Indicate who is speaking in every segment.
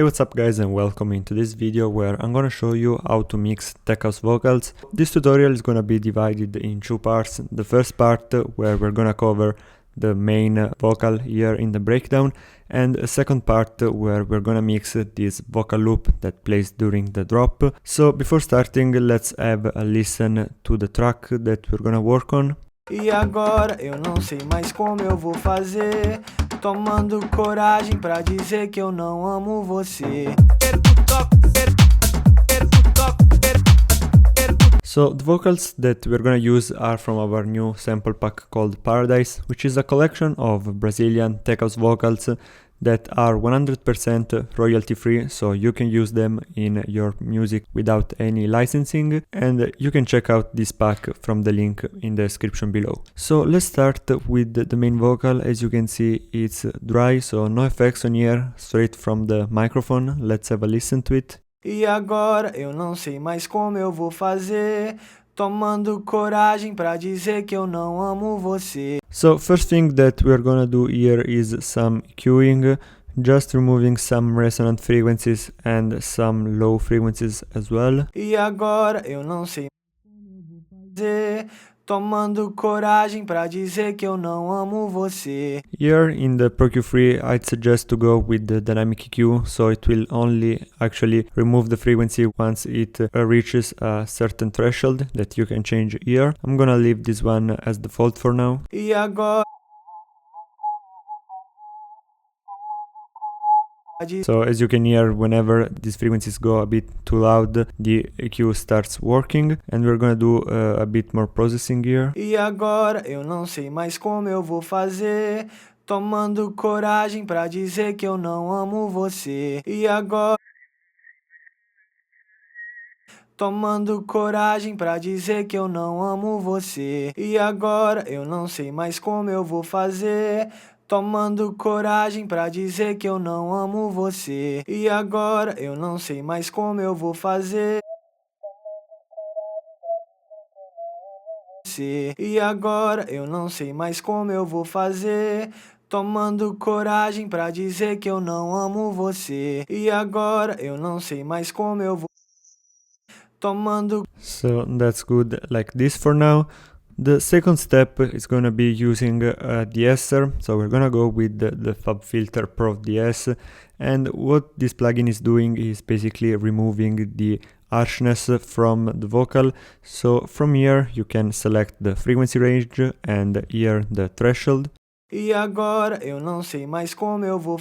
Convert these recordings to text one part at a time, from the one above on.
Speaker 1: Hey, what's up guys, and welcome into this video where I'm gonna show you how to mix tech house vocals. This tutorial is gonna be divided in two parts. The first part where we're gonna cover the main vocal here in the breakdown, and a second part where we're gonna mix this vocal loop that plays during the drop. So before starting, let's have a listen to the track that we're gonna work on.
Speaker 2: E agora eu não sei mais como eu vou fazer, tomando coragem pra dizer que eu não amo você.
Speaker 1: So the vocals that we're gonna use are from our new sample pack called Paradise, which is a collection of Brazilian tech house vocals that are 100% royalty free, so you can use them in your music without any licensing, and you can check out this pack from the link in the description below. So let's start with the main vocal. As you can see, it's dry, so no effects on here, straight from the microphone. Let's have a listen to it.
Speaker 2: E agora eu não sei mais como eu vou fazer, tomando coragem pra dizer que eu não amo você.
Speaker 1: So first thing that we're gonna do here is some EQing, just removing some resonant frequencies and some low frequencies as well.
Speaker 2: E agora eu não sei como eu vou fazer, tomando coragem pra dizer que eu não amo você.
Speaker 1: Here in the Pro Q3, I'd suggest to go with the dynamic EQ, so it will only actually remove the frequency once it reaches a certain threshold that you can change here. I'm gonna leave this one as default for now.
Speaker 2: E agora
Speaker 1: so as you can hear, whenever these frequencies go a bit too loud, the EQ starts working, and we're gonna do a bit more processing here.
Speaker 2: E agora eu não sei mais como eu vou fazer, tomando coragem pra dizer que eu não amo você. E agora tomando coragem pra dizer que eu não amo você. E agora eu não sei mais como eu vou fazer, tomando coragem pra dizer que eu não amo você. E agora eu não sei mais como eu vou fazer. E agora eu não sei mais como eu vou fazer, tomando coragem pra dizer que eu não amo você. E agora eu não sei mais como eu vou tomando.
Speaker 1: So that's good like this for now. The second step is gonna be using a de-esser, so we're gonna go with the FabFilter Pro DS, and what this plugin is doing is basically removing the harshness from the vocal. So from here you can select the frequency range and here the threshold.
Speaker 2: E agora eu não sei mais como eu vou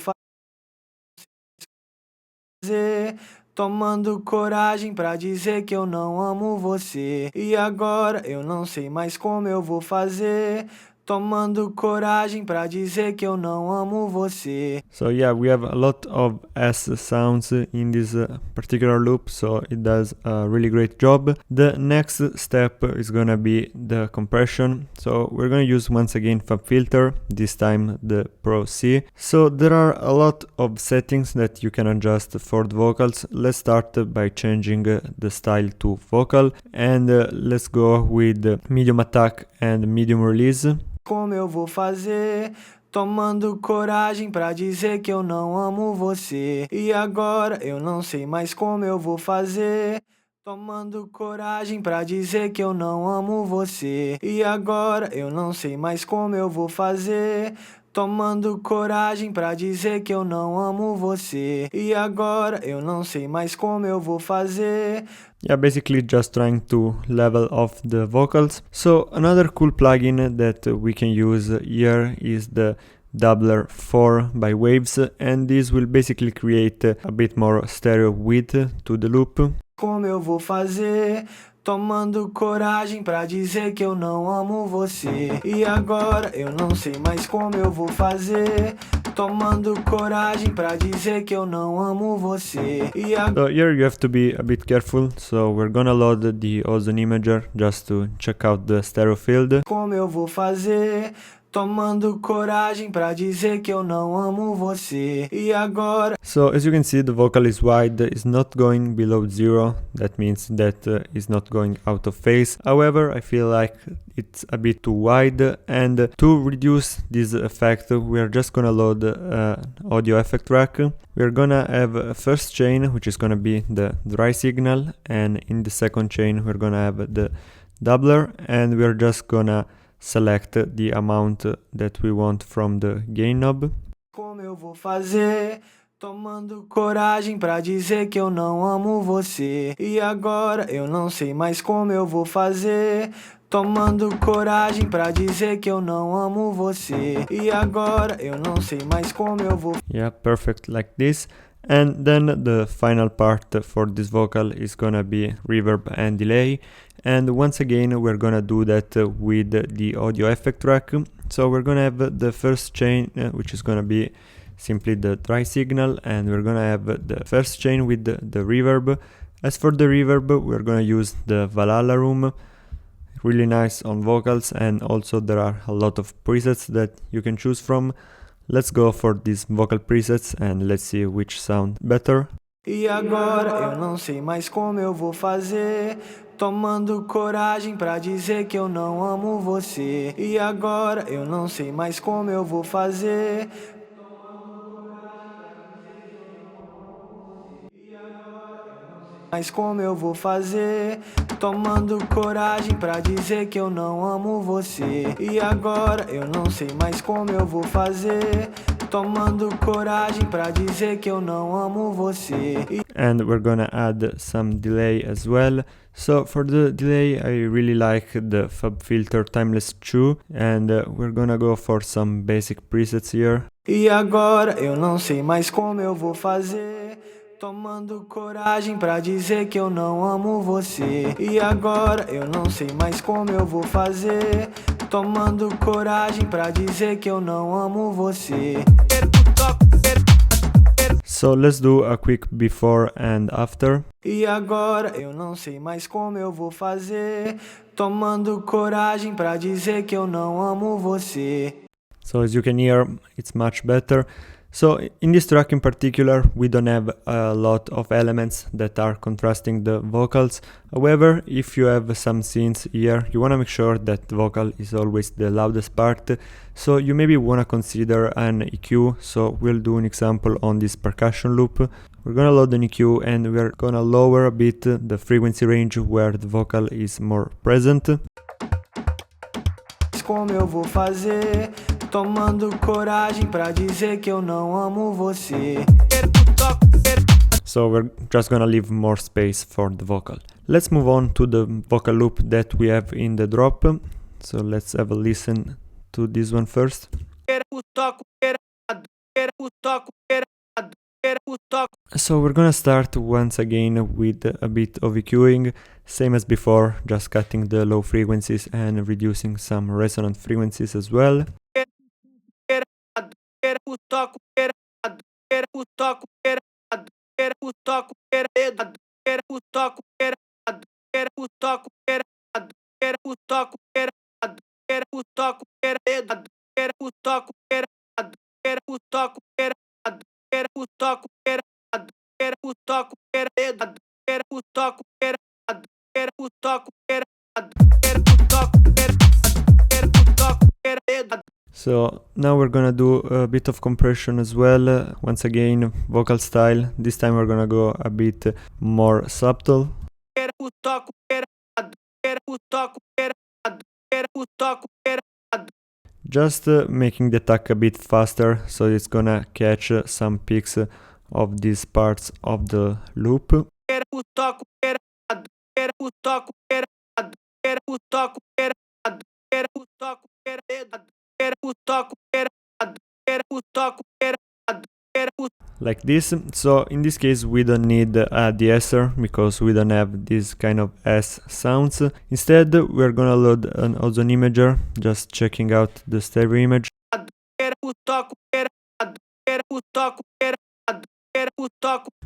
Speaker 2: fazer, tomando coragem pra dizer que eu não amo você. E agora eu não sei mais como eu vou fazer, tomando coragem pra dizer que eu não amo você.
Speaker 1: So yeah, we have a lot of S sounds in this particular loop, so it does a really great job. The next step is gonna be the compression. So we're gonna use once again FabFilter, this time the Pro C. So there are a lot of settings that you can adjust for the vocals. Let's start by changing the style to vocal, and let's go with medium attack and medium release.
Speaker 2: Como eu vou fazer, tomando coragem pra dizer que eu não amo você. E agora eu não sei mais como eu vou fazer, tomando coragem pra dizer que eu não amo você. E agora eu não sei mais como eu vou fazer, tomando coragem pra dizer que eu não amo você. E agora eu não sei mais como eu vou fazer.
Speaker 1: Yeah, basically just trying to level off the vocals. So another cool plugin that we can use here is the Doubler 4 by Waves, and this will basically create a bit more stereo width to the loop.
Speaker 2: Como eu vou fazer, tomando coragem pra dizer que eu não amo você. E agora eu não sei mais como eu vou fazer, tomando coragem pra dizer que eu não amo você. E
Speaker 1: So here you have to be a bit careful, so we're gonna load the Ozone Imager just to check out the stereo field.
Speaker 2: Como eu vou fazer, tomando coragem pra dizer que eu não amo você. E agora?
Speaker 1: So as you can see, the vocal is wide, is not going below 0, that means that is not going out of phase. However, I feel like it's a bit too wide, and to reduce this effect we are just gonna load audio effect track. We're gonna have a first chain, which is gonna be the dry signal, and in the second chain we're gonna have the doubler, and we're just gonna select the amount that we want from the gain knob.
Speaker 2: Como eu vou fazer? Tomando coragem pra dizer que eu não amo você. E agora eu não sei mais como eu vou fazer. Tomando coragem pra dizer que eu não amo você. E agora eu não sei mais como eu vou.
Speaker 1: Yeah, perfect, like this. And then the final part for this vocal is gonna be reverb and delay. And once again we're gonna do that with the audio effect track. So we're gonna have the first chain, which is gonna be simply the dry signal, and we're gonna have the first chain with the reverb. As for the reverb, we're gonna use the Valhalla Room, really nice on vocals, and also there are a lot of presets that you can choose from. Let's go for these vocal presets and let's see which sound better.
Speaker 2: E agora eu não sei mais como eu vou fazer. Tomando coragem pra dizer que eu não amo você. E agora eu não sei mais como eu vou fazer. Mas como eu vou fazer? Tomando coragem pra dizer que eu não amo você. E agora eu não sei mais como eu vou fazer. Tomando coragem pra dizer que eu não amo você.
Speaker 1: And we're gonna add some delay as well. So for the delay, I really like the FabFilter Timeless 2, and we're gonna go for some basic presets here.
Speaker 2: E agora eu não sei mais como eu vou fazer. Tomando coragem pra dizer que eu não amo você. E agora eu não sei mais como eu vou fazer. Tomando coragem pra dizer que eu não amo você.
Speaker 1: So let's do a quick before and after.
Speaker 2: E agora eu não sei mais como eu vou fazer. Tomando coragem pra dizer que eu não amo você.
Speaker 1: So as you can hear, it's much better. So in this track in particular, we don't have a lot of elements that are contrasting the vocals. However, if you have some scenes here, you want to make sure that the vocal is always the loudest part. So you maybe want to consider an EQ. So we'll do an example on this percussion loop. We're gonna load an EQ and we're gonna lower a bit the frequency range where the vocal is more present.
Speaker 2: Como eu vou fazer? Tomando coragem pra dizer que eu não amo você.
Speaker 1: So we're just gonna leave more space for the vocal. Let's move on to the vocal loop that we have in the drop. So let's have a listen to this one first. So we're gonna start once again with a bit of EQing, same as before, just cutting the low frequencies and reducing some resonant frequencies as well. So now we're gonna do a bit of compression as well, once again vocal style. This time we're gonna go a bit more subtle. Just making the attack a bit faster, so it's gonna catch some peaks of these parts of the loop. Like this. So in this case we don't need a de-esser because we don't have this kind of S sounds. Instead we're gonna load an ozone imager, just checking out the stereo image.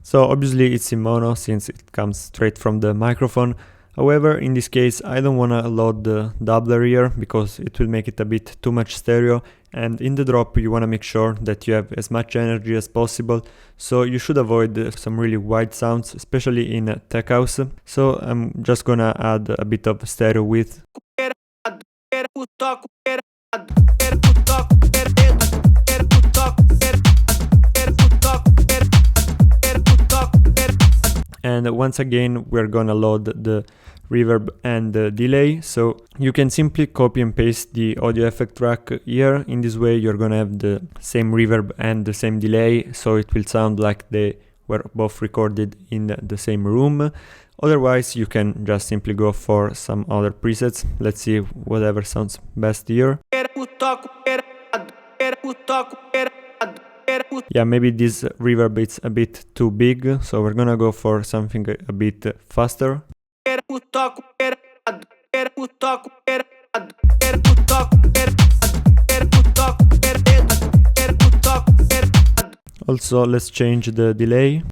Speaker 1: So obviously it's in mono since it comes straight from the microphone. However, in this case, I don't want to load the doubler here because it will make it a bit too much stereo, and in the drop you want to make sure that you have as much energy as possible, so you should avoid some really wide sounds, especially in tech house. So I'm just gonna add a bit of stereo width. And once again we're gonna load the reverb and the delay, so you can simply copy and paste the audio effect track here. In this way you're gonna have the same reverb and the same delay, so it will sound like they were both recorded in the same room. Otherwise you can just simply go for some other presets. Let's see whatever sounds best here. Yeah, maybe this reverb is a bit too big, so we're gonna go for something a bit faster. Also, let's change the delay.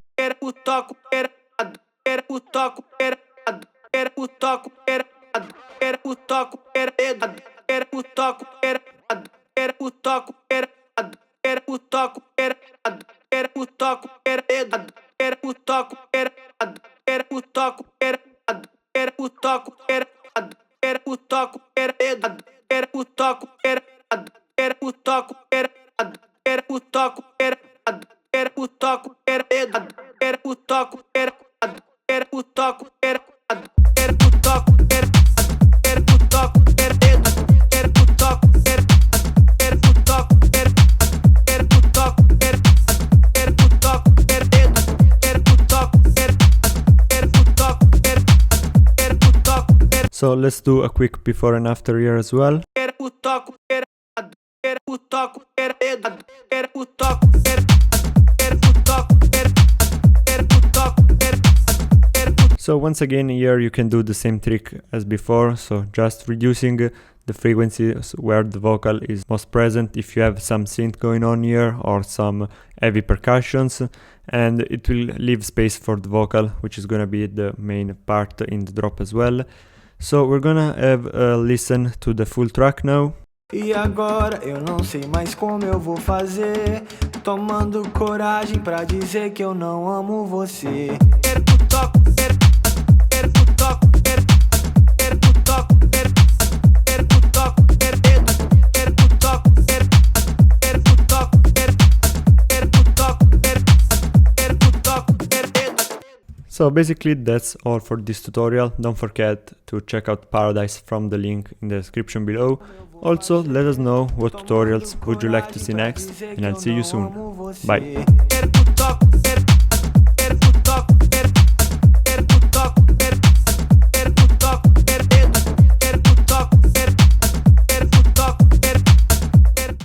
Speaker 1: So let's do a quick before and after here as well. So once again here you can do the same trick as before, so just reducing the frequencies where the vocal is most present if you have some synth going on here or some heavy percussions, and it will leave space for the vocal, which is gonna be the main part in the drop as well. So we're gonna have a listen to the full track now.
Speaker 2: E agora eu não sei mais como eu vou fazer, tomando coragem pra dizer que eu não amo você.
Speaker 1: So basically that's all for this tutorial. Don't forget to check out Paradise from the link in the description below. Also, let us know what tutorials would you like to see next, and I'll see you soon. Bye.